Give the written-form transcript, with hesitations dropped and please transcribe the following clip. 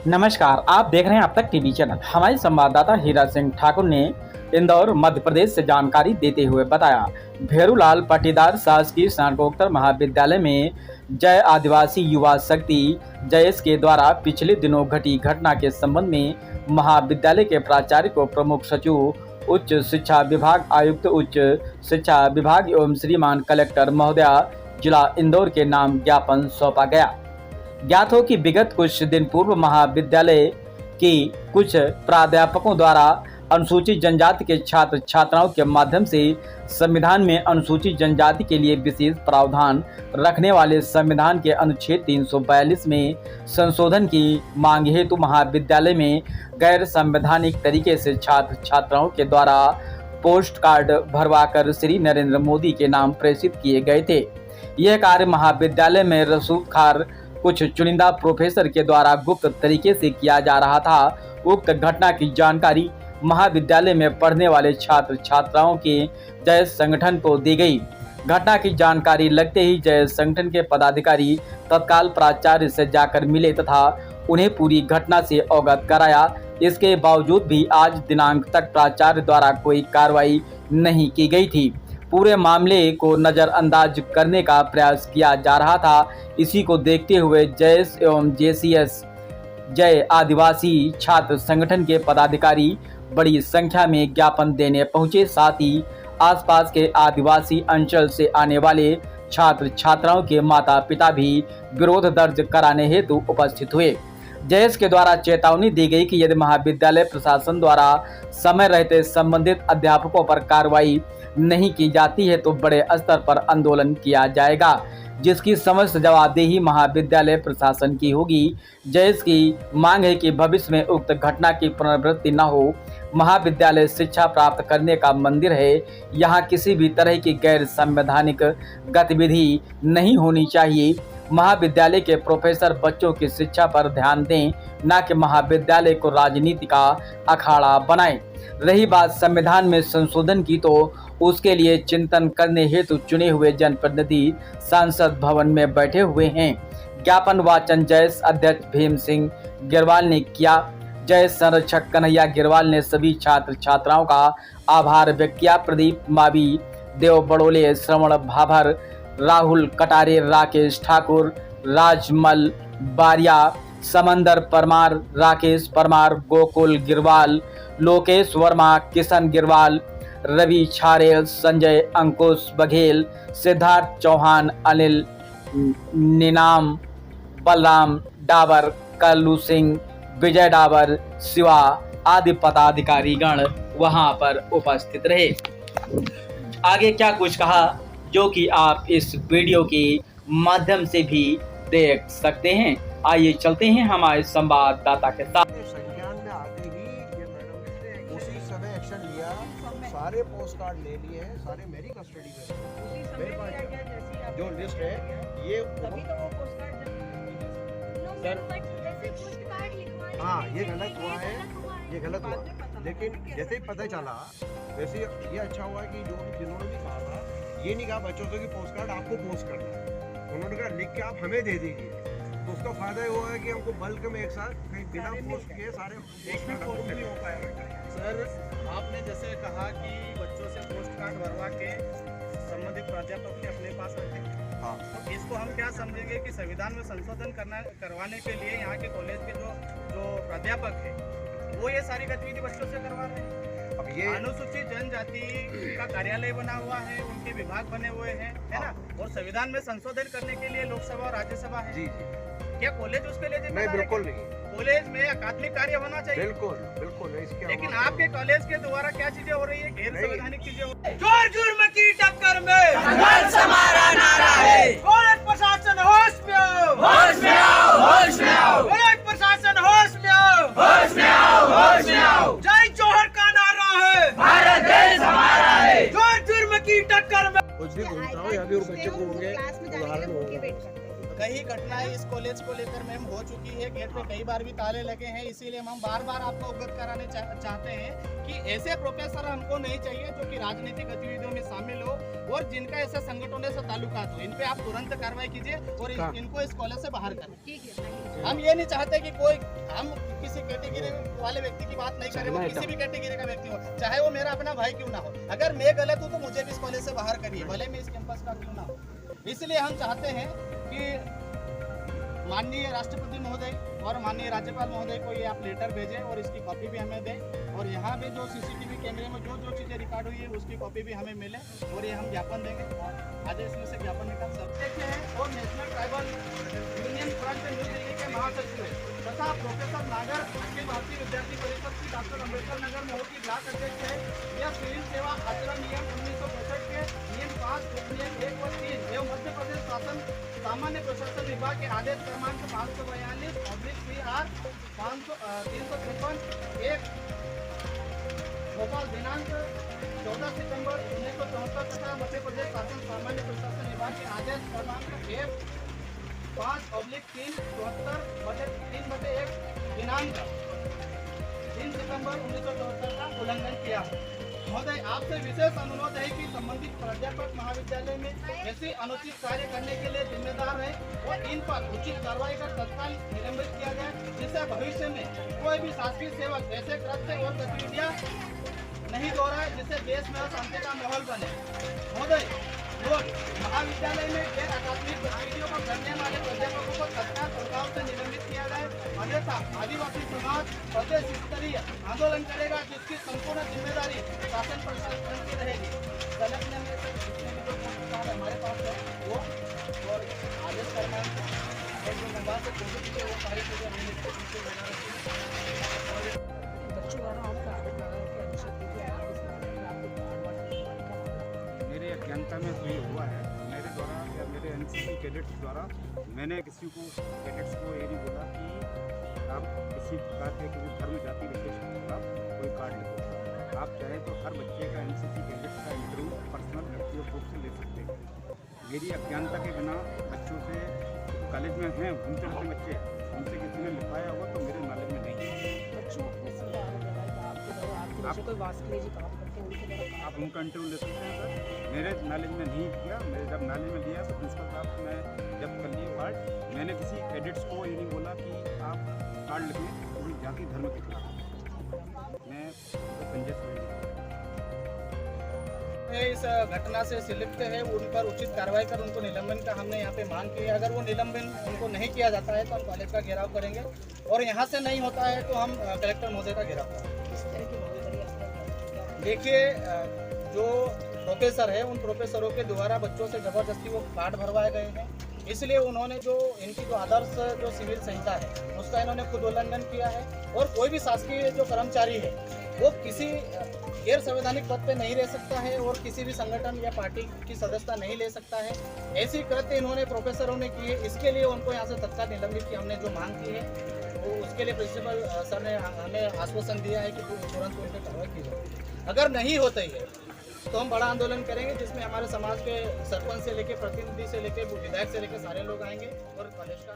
नमस्कार, आप देख रहे हैं अब तक टीवी चैनल। हमारे संवाददाता हीरा सिंह ठाकुर ने इंदौर मध्य प्रदेश से जानकारी देते हुए बताया, भेरूलाल पाटीदार शासकीय स्नातकोत्तर महाविद्यालय में जय आदिवासी युवा शक्ति जयस के द्वारा पिछले दिनों घटी घटना के संबंध में महाविद्यालय के प्राचार्य को प्रमुख सचिव उच्च शिक्षा विभाग, आयुक्त उच्च शिक्षा विभाग एवं श्रीमान कलेक्टर महोदया जिला इंदौर के नाम ज्ञापन सौंपा गया। ज्ञात हो कि विगत कुछ दिन पूर्व महाविद्यालय की कुछ प्राध्यापकों द्वारा अनुसूचित जनजाति के छात्र छात्राओं के माध्यम से संविधान में अनुसूचित जनजाति के लिए विशेष प्रावधान रखने वाले संविधान के अनुच्छेद 342 में संशोधन की मांग हेतु महाविद्यालय में गैर संवैधानिक तरीके से छात्र छात्राओं के द्वारा पोस्ट कार्ड भरवाकर श्री नरेंद्र मोदी के नाम प्रेषित किए गए थे। यह कार्य महाविद्यालय में रसूखदार कुछ चुनिंदा प्रोफेसर के द्वारा गुप्त तरीके से किया जा रहा था। उक्त घटना की जानकारी महाविद्यालय में पढ़ने वाले छात्र छात्राओं के जय संगठन को दी गई। घटना की जानकारी लगते ही जय संगठन के पदाधिकारी तत्काल प्राचार्य से जाकर मिले तथा उन्हें पूरी घटना से अवगत कराया। इसके बावजूद भी आज दिनांक तक प्राचार्य द्वारा कोई कार्रवाई नहीं की गई थी। पूरे मामले को नज़रअंदाज करने का प्रयास किया जा रहा था। इसी को देखते हुए जयस एवं जेसीएस जय आदिवासी छात्र संगठन के पदाधिकारी बड़ी संख्या में ज्ञापन देने पहुंचे। साथ ही आसपास के आदिवासी अंचल से आने वाले छात्र छात्राओं के माता पिता भी विरोध दर्ज कराने हेतु उपस्थित हुए। जयस के द्वारा चेतावनी दी गई कि यदि महाविद्यालय प्रशासन द्वारा समय रहते संबंधित अध्यापकों पर कार्रवाई नहीं की जाती है तो बड़े स्तर पर आंदोलन किया जाएगा, जिसकी समस्त जवाबदेही महाविद्यालय प्रशासन की होगी। जयस की मांग है कि भविष्य में उक्त घटना की पुनरावृत्ति न हो। महाविद्यालय शिक्षा प्राप्त करने का मंदिर है, यहाँ किसी भी तरह की गैर संवैधानिक गतिविधि नहीं होनी चाहिए। महाविद्यालय के प्रोफेसर बच्चों की शिक्षा पर ध्यान दें, न कि महाविद्यालय को राजनीति का अखाड़ा बनाएं। रही बात संविधान में संशोधन की, तो उसके लिए चिंतन करने हेतु चुने हुए जनप्रतिनिधि संसद भवन में बैठे हुए हैं। ज्ञापन वाचन जयस अध्यक्ष भीम सिंह गिरवाल ने किया। जयस संरक्षक कन्हैया गिरवाल ने सभी छात्र छात्राओं का आभार व्यक्त किया। प्रदीप मावी, देव बड़ोले, श्रवण भाभर, राहुल कटारे, राकेश ठाकुर, राजमल बारिया, समंदर परमार, राकेश परमार, गोकुल गिरवाल, लोकेश वर्मा, किशन गिरवाल, रवि छारेल, संजय अंकुश बघेल, सिद्धार्थ चौहान, अनिल निनाम, बलराम डाबर, कल्लू सिंह, विजय डाबर, शिवा आदि पदाधिकारी गण वहां पर उपस्थित रहे। आगे क्या कुछ कहा जो कि आप इस वीडियो के माध्यम से भी देख सकते हैं। आइए चलते हैं हमारे संवाददाता के साथ। संज्ञान में आते ही ये मैडम ने उसी समय एक्शन लिया, सारे पोस्ट कार्ड ले लिए हैं, सारे मेरी कस्टडी में। मेरे पास जो लिस्ट है ये हाँ ये गलत हुआ है, ये गलत हुआ। लेकिन जैसे ही पता चला वैसे ये अच्छा हुआ कि जो जिन्होंने भी कहा था, ये नहीं कहा बच्चों से कि पोस्ट कार्ड आपको पोस्ट करना है, उन्होंने कहा लिख के आप हमें दे दीजिए। तो उसका फायदा ये हुआ है कि हमको बल्क में एक साथ कहीं बिना पोस्ट किए सारे पोस्ट कार्ड नहीं हो पाएगा। सर आपने जैसे कहा कि बच्चों से पोस्ट कार्ड भरवा के संबंधित प्राध्यापक के अपने पास रखे, हाँ, तो इसको हम क्या समझेंगे कि संविधान में संशोधन करवाने के लिए यहाँ के कॉलेज के जो प्राध्यापक है वो ये सारी गतिविधि बच्चों से करवा रहे हैं। अब ये अनुसूचित जनजाति का कार्यालय बना हुआ है, उनके विभाग बने हुए हैं, है ना, और संविधान में संशोधन करने के लिए लोकसभा और राज्यसभा है। जी क्या कॉलेज उसके लिए नहीं, बिल्कुल नहीं। कॉलेज में अकादमिक कार्य होना चाहिए, बिल्कुल बिल्कुल इसके। लेकिन आपके कॉलेज के द्वारा क्या चीजें हो रही है, गैर संवैधानिक चीजें हो रही है। जोर जुर्म की टक्कर में संघर्ष हमारा नारा है। पुलिस प्रशासन होश में आओ, होश में आओ, होश में आओ, पुलिस प्रशासन होश में आओ, होश में आओ, होश में आओ। जय जोहर का नारा है, भारत देश हमारा है। जोर जुर्म की टक्कर में। कुछ भी घूमता हूँ यहाँ भी बच्चे को होंगे उदाहरण होंगे। कहीं ही घटनाएं इस कॉलेज को लेकर मैम हो चुकी है। गेट पे कई बार भी ताले लगे हैं, इसीलिए हम बार बार आपको अवगत कराने चाहते हैं कि ऐसे प्रोफेसर हमको नहीं चाहिए जो कि राजनीतिक गतिविधियों में शामिल हो और जिनका ऐसे संगठनों से ताल्लुकात हो। इन पे आप तुरंत कार्रवाई कीजिए और इनको इस कॉलेज से बाहर करें। हम ये नहीं चाहते कि कोई हम किसी कैटेगरी वाले व्यक्ति की बात नहीं करें, वो किसी भी कैटेगरी का व्यक्ति हो, चाहे वो मेरा अपना भाई क्यों ना हो। अगर मैं गलत हूँ तो मुझे भी इस कॉलेज से बाहर करिए, भले मैं इस कैंपस का क्यों ना हो। इसलिए हम चाहते हैं कि माननीय राष्ट्रपति महोदय और माननीय राज्यपाल महोदय को ये आप लेटर भेजें और इसकी कॉपी भी हमें दें और यहाँ पे जो सीसीटीवी कैमरे में जो चीज़ें रिकॉर्ड हुई है उसकी कॉपी भी हमें मिले और ये हम ज्ञापन देंगे। आज इसमें से ज्ञापन निकाल सकते हैं। और national tribal union front new Delhi के महासचिव तथा प्रोफेसर नागर अखिल भारतीय विद्यार्थी परिषद की डॉक्टर अम्बेडकर नगर मऊ की ब्लॉक अध्यक्ष है। यह सिविल सेवा आचरण नियम 1965 के नियम 5 नियम 1 और 3 एवं मध्य प्रदेश शासन सामान्य प्रशासन विभाग के आदेश क्रमांक 542/BR 353 1 भोपाल दिनांक 14 सितंबर 1974 तथा मध्य प्रदेश शासन सामान्य प्रशासन विभाग के आदेश क्रमांक 5/3 3/1 दिनांक 3 सितंबर 1974 का उल्लंघन किया। महोदय, आपसे विशेष अनुरोध है कि संबंधित प्राध्यापक महाविद्यालय में ऐसे अनुचित कार्य करने के लिए जिम्मेदार है और इन पर उचित कार्रवाई कर तत्काल निलंबित किया जाए, जिससे भविष्य में कोई भी शासकीय सेवक ऐसे कृत्य और गतिविधियां नहीं दोहराए जिससे देश में अशांति का माहौल बने। महोदय, लोग महाविद्यालय में गैर अकादमिक गतिविधियों को करने वाले प्राध्यापकों को तत्काल प्रभाव से निलंबित किया जाए, अन्यथा आदिवासी समाज प्रदेश स्तरीय आंदोलन करेगा जिसकी संपूर्ण जिम्मेदारी शासन प्रशासन की रहेगी। संगठन में से जितने भी लोग हमारे पास है वो और आदेश क्रमांक और जो नंबर से कोशिश की वो सारी चीजें हमने बच्चों द्वारा आपका आरोप लगा है कि अनुचित मेरे अज्ञानता में हुई हुआ है। मेरे द्वारा या मेरे एनसीसी कैडेट्स द्वारा मैंने किसी को कैडेट्स को ये नहीं बोला कि आप किसी प्रकार के किसी धर्म जाति विशेष का कोई कार्ड लिखो। आप चाहे तो हर बच्चे का एनसीसी कैडेट्स का इंटरव्यू पर्सनल व्यक्तिगत रूप से ले सकते हैं। मेरी अज्ञानता के बिना बच्चों से कॉलेज में हैं घूमते रहते बच्चे, उनसे किसी ने लिखवाया होगा तो मेरे नॉलेज में नहीं है। बच्चों को सीधा आरोप लगा है कि आपके द्वारा आपके बच्चे कोई वास्कले जी काम करते हैं उनके द्वारा आप उनका इंटरव्यू ले सकते हैं सर। मेरे नॉलेज में नहीं किया, मेरे जब नॉलेज में लिया तो प्रिंसिपल साहब ने जब कर लिए कार्ड, मैंने किसी कैडेट्स को ये नहीं बोला कि आप कार्ड लिखें कोई जाति धर्म के खिलाफ। मैं तो संजय सोरेन इस घटना से संलिप्त है उन पर उचित कार्रवाई कर उनको निलंबन का हमने यहाँ पे मांग की है। अगर वो निलंबन उनको नहीं किया जाता है तो हम कॉलेज का घेराव करेंगे और यहाँ से नहीं होता है तो हम कलेक्टर महोदय का घेराव करेंगे। इस तरह की मौजूदगी देखिए, जो प्रोफेसर है उन प्रोफेसरों के द्वारा बच्चों से ज़बरदस्ती वो कार्ड भरवाए गए हैं, इसलिए उन्होंने जो इनकी जो आदर्श जो सिविल संहिता है उसका इन्होंने खुद उल्लंघन किया है। और कोई भी शासकीय जो कर्मचारी है वो किसी गैर संवैधानिक पद पे नहीं रह सकता है और किसी भी संगठन या पार्टी की सदस्यता नहीं ले सकता है। ऐसी कृत्य इन्होंने प्रोफेसरों ने की है, इसके लिए उनको यहाँ से तत्काल निलंबित की हमने जो मांग की है वो उसके लिए प्रिंसिपल सर ने हमें आश्वासन दिया है कि तुरंत उन पर कार्रवाई की जाए। अगर नहीं होता ही है तो हम बड़ा आंदोलन करेंगे जिसमें हमारे समाज के सरपंच से लेकर प्रतिनिधि से लेकर विधायक से लेकर सारे लोग आएंगे और कॉलेज का